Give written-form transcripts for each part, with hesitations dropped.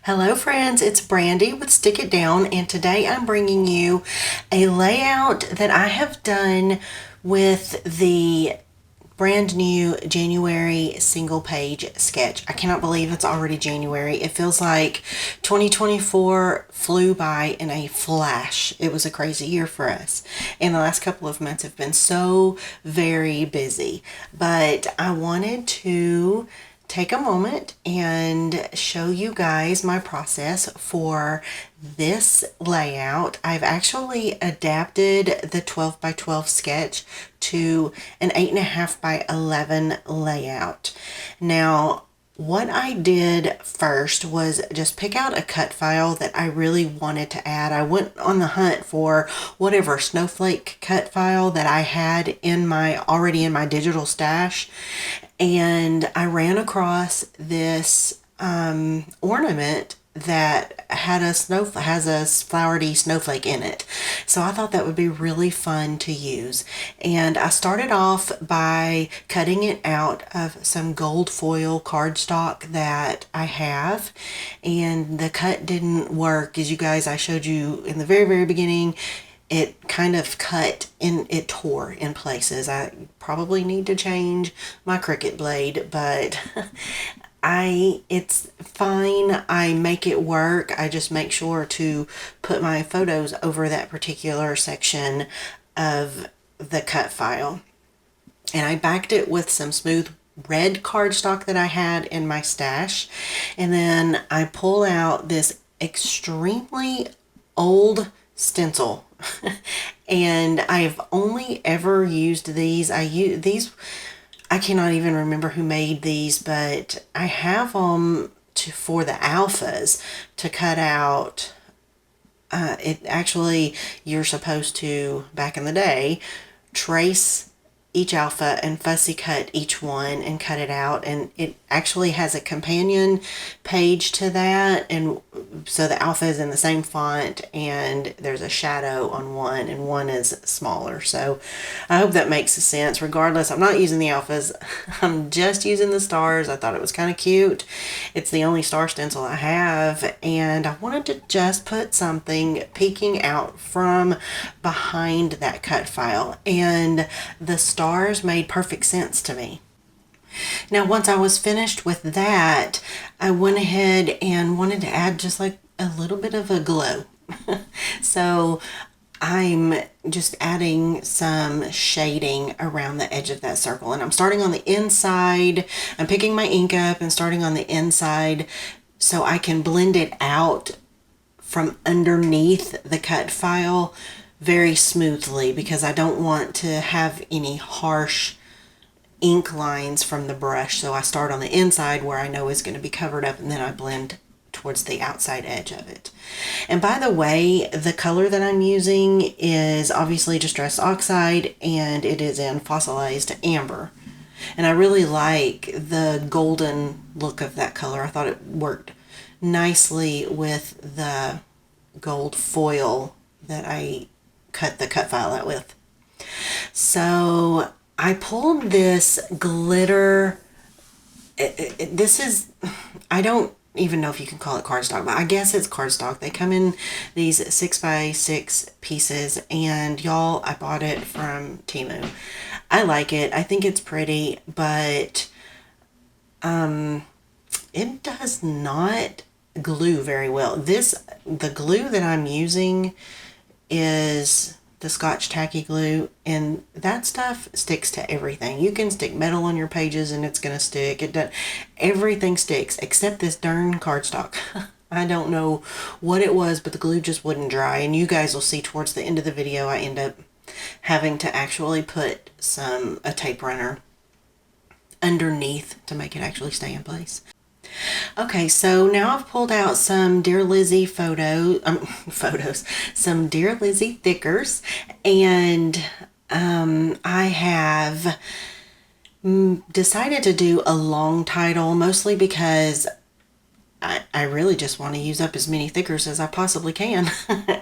Hello friends, it's Brandy with Stick It Down, and today I'm bringing you a layout that I have done with the brand new January single page sketch. I cannot believe it's already January. It feels like 2024 flew by in a flash. It was a crazy year for us, and the last couple of months have been so very busy, but I wanted to take a moment and show you guys my process for this layout. I've actually adapted the 12 by 12 sketch to an 8.5 by 11 layout. Now, what I did first was just pick out a cut file that I really wanted to add. I went on the hunt for whatever snowflake cut file that I had already in my digital stash, and I ran across this ornament that has a flowery snowflake in it. So I thought that would be really fun to use. And I started off by cutting it out of some gold foil cardstock that I have. And the cut didn't work. As you guys, I showed you in the very, very beginning, it kind of it tore in places. I probably need to change my Cricut blade, but it's fine. I make it work. I just make sure to put my photos over that particular section of the cut file. And I backed it with some smooth red cardstock that I had in my stash. And then I pull out this extremely old stencil. And I've only ever used these. I cannot even remember who made these, but I have them for the alphas to cut out. You're supposed to, back in the day, trace each alpha and fussy cut each one and cut it out, and it actually has a companion page to that, and so the alpha is in the same font and there's a shadow on one and one is smaller. So I hope that makes sense. Regardless, I'm not using the alphas. I'm just using the stars. I thought it was kind of cute. It's the only star stencil I have, and I wanted to just put something peeking out from behind that cut file, and the stars made perfect sense to me. Now, once I was finished with that, I went ahead and wanted to add just like a little bit of a glow. So I'm just adding some shading around the edge of that circle, and I'm starting on the inside. I'm picking my ink up and starting on the inside so I can blend it out from underneath the cut file very smoothly, because I don't want to have any harsh ink lines from the brush. So I start on the inside where I know is going to be covered up, and then I blend towards the outside edge of it. And by the way, the color that I'm using is obviously Distress Oxide, and it is in fossilized amber. And I really like the golden look of that color. I thought it worked nicely with the gold foil that I cut the cut file out with. So I pulled this glitter. I don't even know if you can call it cardstock, but I guess it's cardstock. They come in these 6x6 pieces, and y'all, I bought it from Temu. I like it. I think it's pretty, but it does not glue very well. The glue that I'm using is the Scotch tacky glue, and that stuff sticks to everything. You can stick metal on your pages and it's gonna stick. Everything sticks except this darn cardstock. I don't know what it was, but the glue just wouldn't dry, and you guys will see towards the end of the video I end up having to actually put a tape runner underneath to make it actually stay in place. Okay, so now I've pulled out some Dear Lizzie some Dear Lizzie thickers, and I have decided to do a long title, mostly because I really just want to use up as many thickers as I possibly can.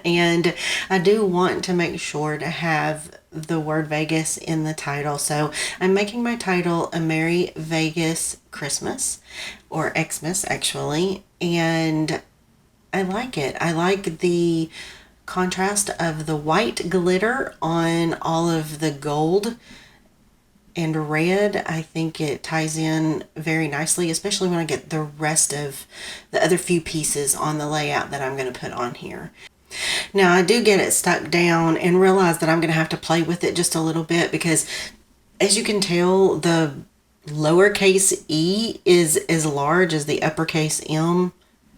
And I do want to make sure to have the word Vegas in the title. So I'm making my title A Merry Vegas Christmas, or Xmas actually. And I like it. I like the contrast of the white glitter on all of the gold and red. I think it ties in very nicely, especially when I get the rest of the other few pieces on the layout that I'm going to put on here. Now I do get it stuck down and realize that I'm going to have to play with it just a little bit because, as you can tell, the lowercase e is as large as the uppercase M,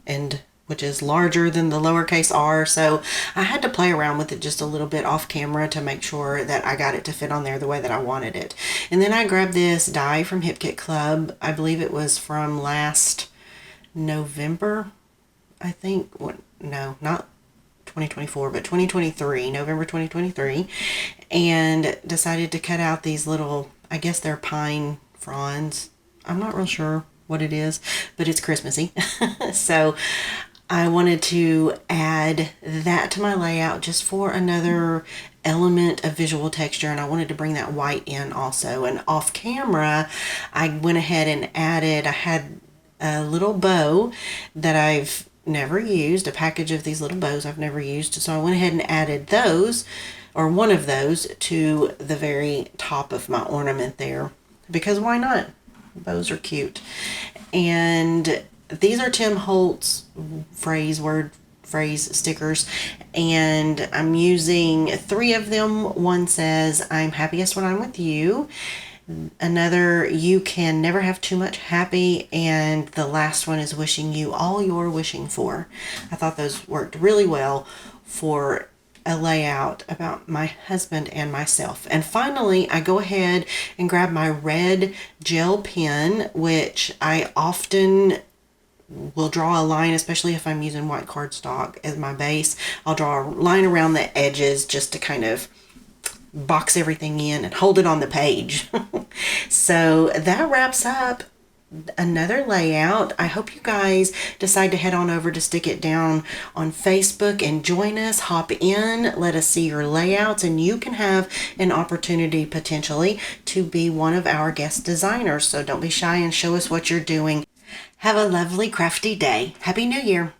and which is larger than the lowercase r. So I had to play around with it just a little bit off camera to make sure that I got it to fit on there the way that I wanted it. And then I grabbed this die from Hip Kit Club. I believe it was from last November, I think. No, not 2024, but 2023, November 2023, and decided to cut out these little, I guess they're pine fronds. I'm not real sure what it is, but it's Christmassy. So I wanted to add that to my layout just for another element of visual texture, and I wanted to bring that white in also. And off camera, I went ahead and added, I had a little bow that I've never used, a package of these little bows I've never used, so I went ahead and added those, or one of those, to the very top of my ornament there, because why not? Bows are cute. And these are Tim Holtz phrase stickers, and I'm using 3 of them. One says, "I'm happiest when I'm with you." Another, "You can never have too much happy." And the last one is, "Wishing you all you're wishing for." I thought those worked really well for a layout about my husband and myself. And finally, I go ahead and grab my red gel pen, which I often will draw a line, especially if I'm using white cardstock as my base. I'll draw a line around the edges just to kind of box everything in and hold it on the page. So that wraps up another layout. I hope you guys decide to head on over to Stick It Down on Facebook and join us. Hop in, let us see your layouts, and you can have an opportunity potentially to be one of our guest designers. So don't be shy and show us what you're doing. Have a lovely crafty day. Happy New Year.